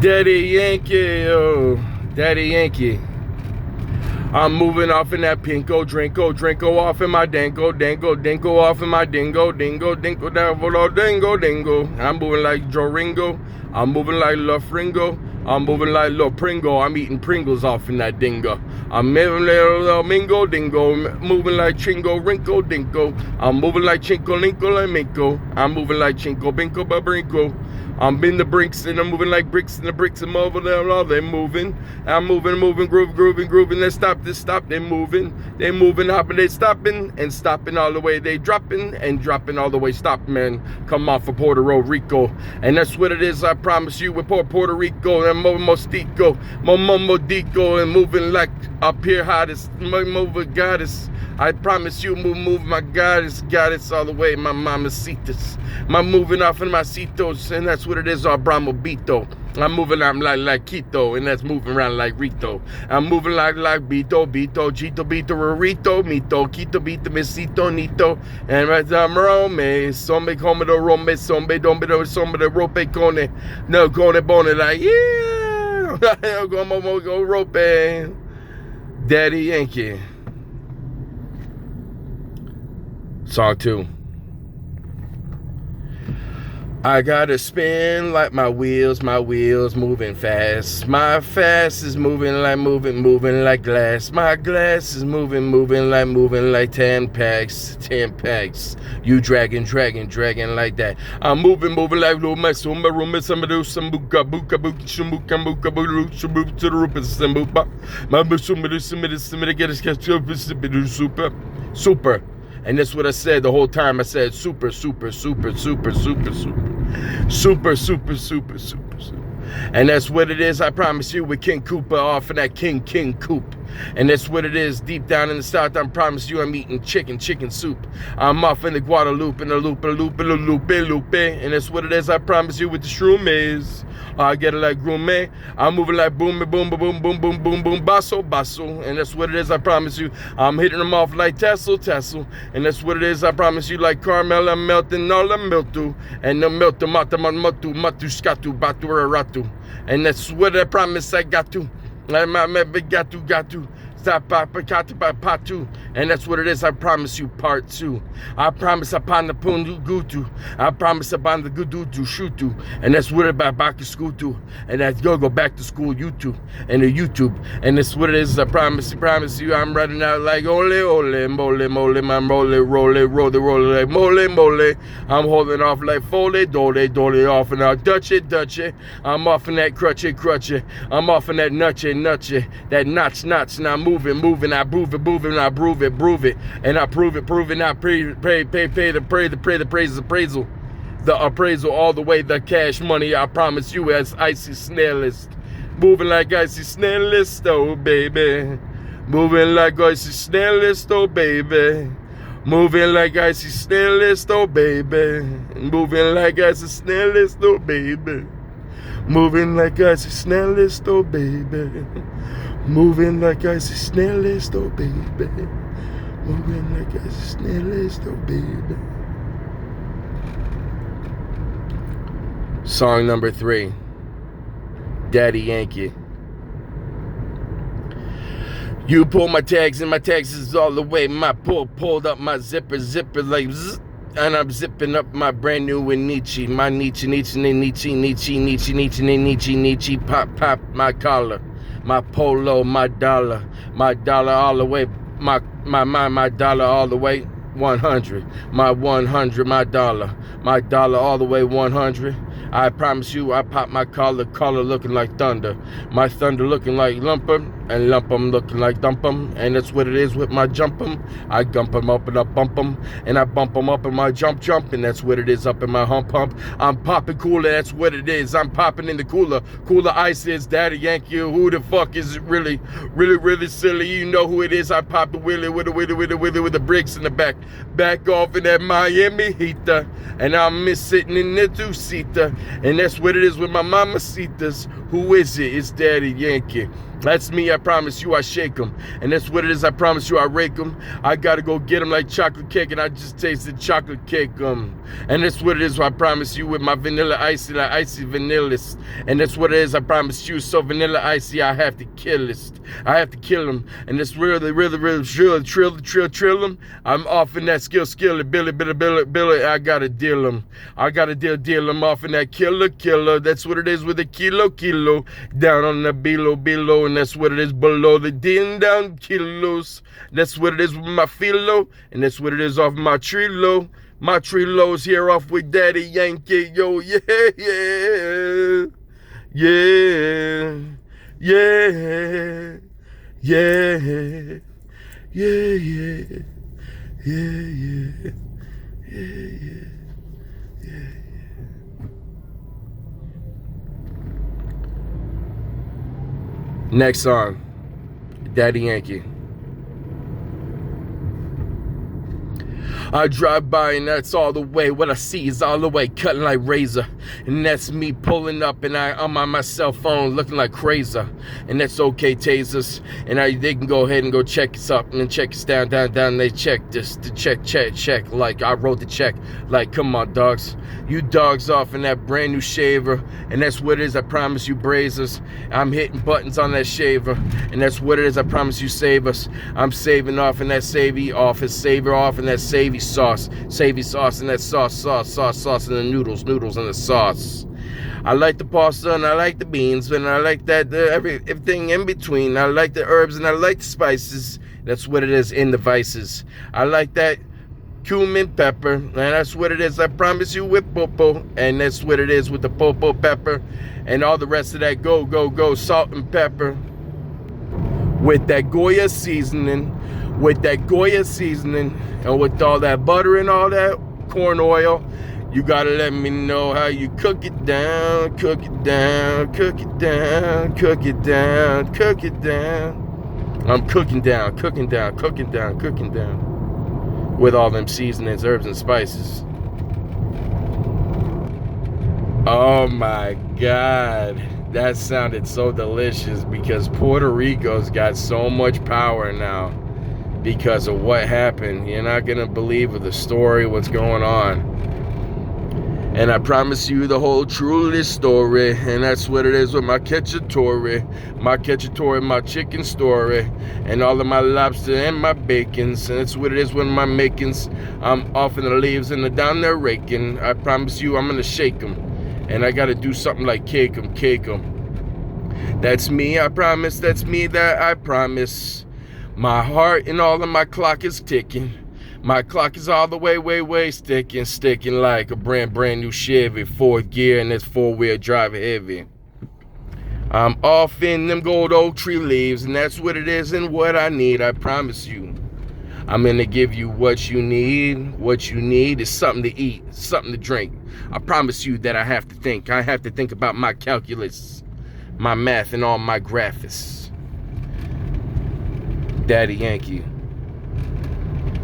Daddy Yankee, oh, Daddy Yankee. I'm moving off in that pinko, drinko off in my dango, off in my dingo, dingo, dingo. I'm moving like Joe Ringo. I'm moving like La Fringo. I'm moving like Lil Pringo. I'm eating Pringles off in that dingo. I'm moving like Mingo Dingo. Moving like Chingo Rinko Dinko. I'm moving like Chinko Linko and Minko. I'm moving like Chinko Binko Babrinko. I'm in the brinks and I'm moving like bricks in the bricks and over there, all they moving. I'm moving, grooving. They stop, they moving, hopping, they stopping and stopping all the way. They dropping and dropping all the way. Stop, man. Come off of Puerto Rico, and that's what it is. I promise you, with Puerto Rico and Momostico, and moving like up here hottest, moving goddess. I promise you, move my goddess all the way, my mamacitas. I'm moving off in my citos, and that's what it is, Bramo Bito. I'm moving, I'm like Quito, and that's moving around like Rito. I'm moving like Bito, Chito, Bito, Rorito, Mito, Quito, Bito, Mesito, Nito, and right I'm Rome, Sombe, Comodo, Rome, Sombe, Dombe, Sombe, Rope, Cone, no, Cone, Bone, like, yeah, go Rope, Daddy Yankee. Song 2. I gotta spin like my wheels moving fast. My fast is moving like glass. My glass is moving like 10 packs. You dragging like that. I'm moving like Luma, Sumba, Sambadu, Sambuka, Buka, Shumuka, Buka, to the Rupa, Sambupa. My Busumadu, get us catch up, super. And that's what I said the whole time. I said super. And that's what it is, I promise you, with King Koopa off of that King Coop. And that's what it is, deep down in the south, I promise you I'm eating chicken soup. I'm off in the Guadalupe, in the loop. And that's what it is, I promise you, with the shroomies. I get it like gourmet. I'm moving like boom, basso. And that's what it is, I promise you. I'm hitting them off like tassel. And that's what it is, I promise you, like caramel, I'm melting all the miltu. And the miltu, matu, skatu, batu, ratu. And that's what I promise I got to. Got to. And that's what it is, I promise you, part 2. I promise upon the pundu gutu. I promise upon the gudu shutu. And that's what it about back to school too. And that's go back to school YouTube and the YouTube. And that's what it is, I promise you, I'm running out like ole, mole, I'm rolling like mole. I'm holding off like fole, dole off and out, dutchy. I'm off in that crutchy. I'm off in that nutchy, that notch, and I'm moving, I prove it, and I prove it, I pay the appraisal, the appraisal all the way, the cash money, I promise you, as icy snail list, moving like icy snail list, oh baby, moving like icy snail list, oh baby, moving like icy snail list, oh baby, moving like icy snail list, oh baby, moving like icy snail list, oh baby. Moving like icy snail list, oh baby. Moving like icy snail list, oh baby. Song number 3. Daddy Yankee. You pull my tags and my tags is all the way. My pulled up my zipper like zzz. And I'm zipping up my brand new Nietzsche. My Nietzsche, pop my collar. My polo, my dollar all the way, my dollar all the way, 100, my 100, my dollar all the way, 100. I promise you, I pop my collar looking like thunder, my thunder looking like lumper, and lump 'em looking like dump 'em, and that's what it is with my jump 'em. I gump 'em up and I bump 'em, and I bump 'em up in my jump, and that's what it is up in my hump. I'm popping cooler, that's what it is. I'm popping in the cooler ice is Daddy Yankee. Who the fuck is it really silly? You know who it is. I pop the willy with the bricks in the back off in that Miami heater, and I'm sitting in the two-seater, and that's what it is with my mamacitas. Who is it? It's Daddy Yankee. That's me, I promise you, I shake them. And that's what it is, I promise you, I rake them. I gotta go get them like chocolate cake, and I just tasted chocolate cake. And that's what it is, I promise you, with my vanilla icy, like icy vanillas. And that's what it is, I promise you, so vanilla icy, I have to kill it. I have to kill them. And it's really trill them. I'm off in that skill, Billy, I gotta deal them. I gotta deal them off in that killer. That's what it is with a kilo, down on the below, and that's what it is below the down kilos. That's what it is with my philo, and that's what it is off my trilo. My trilo's here off with Daddy Yankee, yo, yeah. Next song, Daddy Yankee. I drive by and that's all the way. What I see is all the way cutting like razor. And that's me pulling up and I'm on my cell phone looking like crazy. And that's okay, tasers. And they can go ahead and go check us up and check us down. They check this, to check. Like I wrote the check. Like, come on, dogs. You dogs off in that brand new shaver. And that's what it is, I promise you, brazers. I'm hitting buttons on that shaver. And that's what it is, I promise you, save us. I'm saving off in that savy office. Saver off in that savy sauce and that sauce and the noodles and the sauce. I like the pasta and I like the beans and I like that everything in between. I like the herbs and I like the spices. That's what it is in the vices. I like that cumin pepper, and that's what it is, I promise you, with popo. And that's what it is with the popo pepper and all the rest of that go salt and pepper with that Goya seasoning. And with all that butter and all that corn oil, you gotta let me know how you cook it down. I'm cooking down with all them seasonings, herbs, and spices. Oh my God, that sounded so delicious because Puerto Rico's got so much power now. Because of what happened. You're not gonna believe the story, what's going on. And I promise you the whole truly story. And that's what it is with my cacciatore, my chicken story, and all of my lobster and my bacons. And that's what it is with my makings. I'm off in the leaves and down there raking. I promise you I'm gonna shake them. And I gotta do something like cake them. That's me, I promise. That's me that I promise. My heart and all of my clock is ticking. My clock is all the way sticking like a brand new Chevy, 4th gear, and it's 4-wheel drive heavy. I'm off in them gold oak tree leaves, and that's what it is and what I need, I promise you. I'm gonna give you what you need. What you need is something to eat, something to drink. I promise you that I have to think. I have to think about my calculus, my math, and all my graphics. Daddy Yankee.